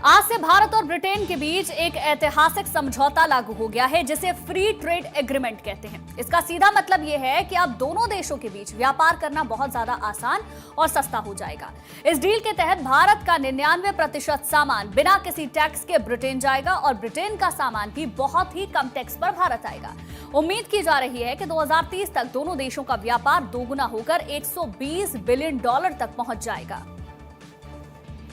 आज से भारत और ब्रिटेन के बीच एक ऐतिहासिक समझौता लागू हो गया है जिसे फ्री ट्रेड एग्रीमेंट कहते हैं। इसका सीधा मतलब यह है कि अब दोनों देशों के बीच व्यापार करना बहुत ज्यादा आसान और सस्ता हो जाएगा। इस डील के तहत भारत का 99% सामान बिना किसी टैक्स के ब्रिटेन जाएगा और ब्रिटेन का सामान भी बहुत ही कम टैक्स पर भारत आएगा। उम्मीद की जा रही है कि 2030 तक दोनों देशों का व्यापार दोगुना होकर $120 बिलियन तक पहुंच जाएगा।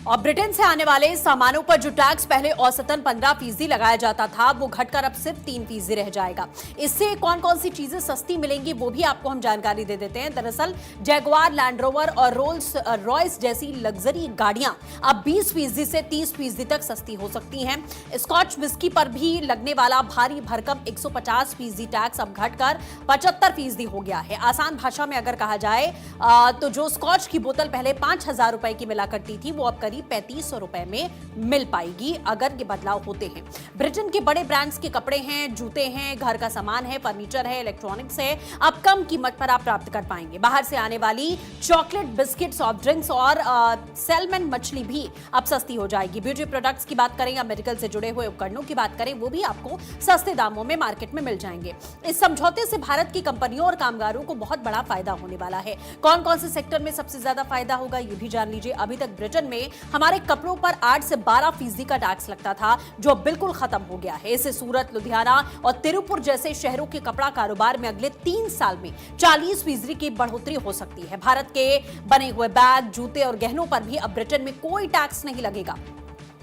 और ब्रिटेन से आने वाले सामानों पर जो टैक्स पहले औसतन 15% लगाया जाता था वो घटकर अब सिर्फ 3% रह जाएगा। इससे कौन कौन सी चीजें सस्ती मिलेंगी वो भी आपको हम जानकारी दे देते हैं। दरअसल जैगुआर, लैंड रोवर और रोल्स रॉयस जैसी लग्जरी गाड़ियां अब 20% से 30% तक सस्ती हो सकती हैं। स्कॉच विस्की पर भी लगने वाला भारी भरकम 150% टैक्स अब घटकर 75% हो गया है। आसान भाषा में अगर कहा जाए तो जो स्कॉच की बोतल पहले 5,000 रुपए की मिला करती थी वो अब 3500 रुपए में मिल पाएगी अगर ये बदलाव होते हैं। ब्रिटेन के बड़े ब्रांड्स के कपड़े हैं, जूते हैं, घर का सामान है, फर्नीचर है, इलेक्ट्रॉनिक्स है, अब कम कीमत पर आप प्राप्त कर पाएंगे। बाहर से आने वाली चॉकलेट, बिस्किट, सॉफ्ट ड्रिंक्स और सैल्मन मछली भी अब सस्ती हो जाएगी। ब्यूटी प्रोडक्ट्स की बात करें या मेडिकल से जुड़े हुए उपकरणों की बात करें वो भी आपको सस्ते दामों में मार्केट में मिल जाएंगे। इस समझौते से भारत की कंपनियों और कामगारों को बहुत बड़ा फायदा होने वाला है। कौन कौन से सेक्टर में सबसे ज्यादा फायदा होगा ये भी जान लीजिए। अभी तक ब्रिटेन में हमारे कपड़ों पर 8 से 12% का टैक्स लगता था जो बिल्कुल खत्म हो गया है। इससे सूरत, लुधियाना और तिरुपुर जैसे शहरों के कपड़ा कारोबार में अगले 3 साल में 40% की बढ़ोतरी हो सकती है। भारत के बने हुए बैग, जूते और गहनों पर भी अब ब्रिटेन में कोई टैक्स नहीं लगेगा।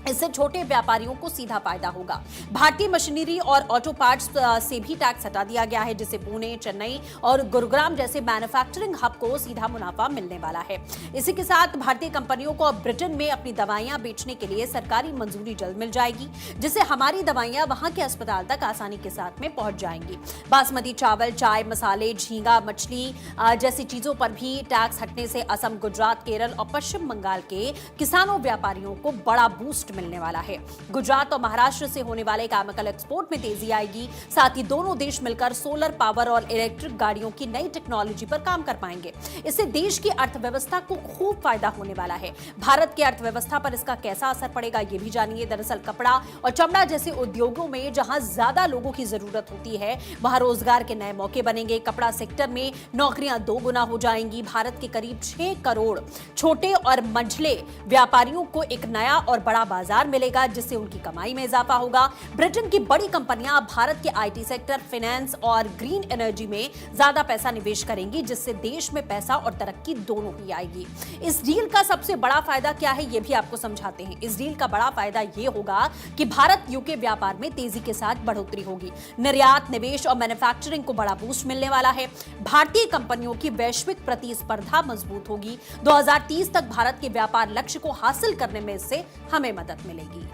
इससे छोटे व्यापारियों को सीधा फायदा होगा। भारतीय मशीनरी और ऑटो पार्ट्स से भी टैक्स हटा दिया गया है जिससे पुणे, चेन्नई और गुरुग्राम जैसे मैन्युफैक्चरिंग हब को सीधा मुनाफा मिलने वाला है। इसी के साथ भारतीय कंपनियों को अब ब्रिटेन में अपनी दवाइयां बेचने के लिए सरकारी मंजूरी जल्द मिल जाएगी जिससे हमारी दवाइयां वहां के अस्पताल तक आसानी के साथ में पहुंच जाएंगी। बासमती चावल, चाय, मसाले, झींगा, मछली जैसी चीजों पर भी टैक्स हटने से असम, गुजरात, केरल और पश्चिम बंगाल के किसानों, व्यापारियों को बड़ा बूस्ट मिलने वाला है। गुजरात और महाराष्ट्र से होने वाले केमिकल एक्सपोर्ट में तेजी आएगी। साथ ही दोनों देश मिलकर सोलर पावर और इलेक्ट्रिक गाड़ियों की नई टेक्नोलॉजी पर काम कर पाएंगे। इससे देश की अर्थव्यवस्था को खूब फायदा होने वाला है। भारत की अर्थव्यवस्था पर इसका कैसा असर पड़ेगा ये भी जानिए। दरअसल कपड़ा और चमड़ा जैसे उद्योगों में जहां ज्यादा लोगों की जरूरत होती है वहां रोजगार के नए मौके बनेंगे। कपड़ा सेक्टर में नौकरियां 2 गुना हो जाएंगी। भारत के करीब 6 करोड़ छोटे और मंझले व्यापारियों को एक नया और बड़ा बाजार मिलेगा जिससे उनकी कमाई में इजाफा होगा। ब्रिटेन की बड़ी कंपनियां भारत के आईटी सेक्टर, फाइनेंस और ग्रीन एनर्जी में ज्यादा पैसा निवेश करेंगी जिससे देश में पैसा और तरक्की दोनों ही आएगी। इस डील का सबसे बड़ा फायदा क्या है ये भी आपको समझाते हैं। इस डील का बड़ा फायदा ये होगा कि भारत यूके व्यापार में तेजी के साथ बढ़ोतरी होगी। निर्यात, निवेश और मैन्युफैक्चरिंग को बड़ा बूस्ट मिलने वाला है। भारतीय कंपनियों की वैश्विक प्रतिस्पर्धा मजबूत होगी। 2030 तक भारत के व्यापार लक्ष्य को हासिल करने में इससे हमें मदद मिलेगी।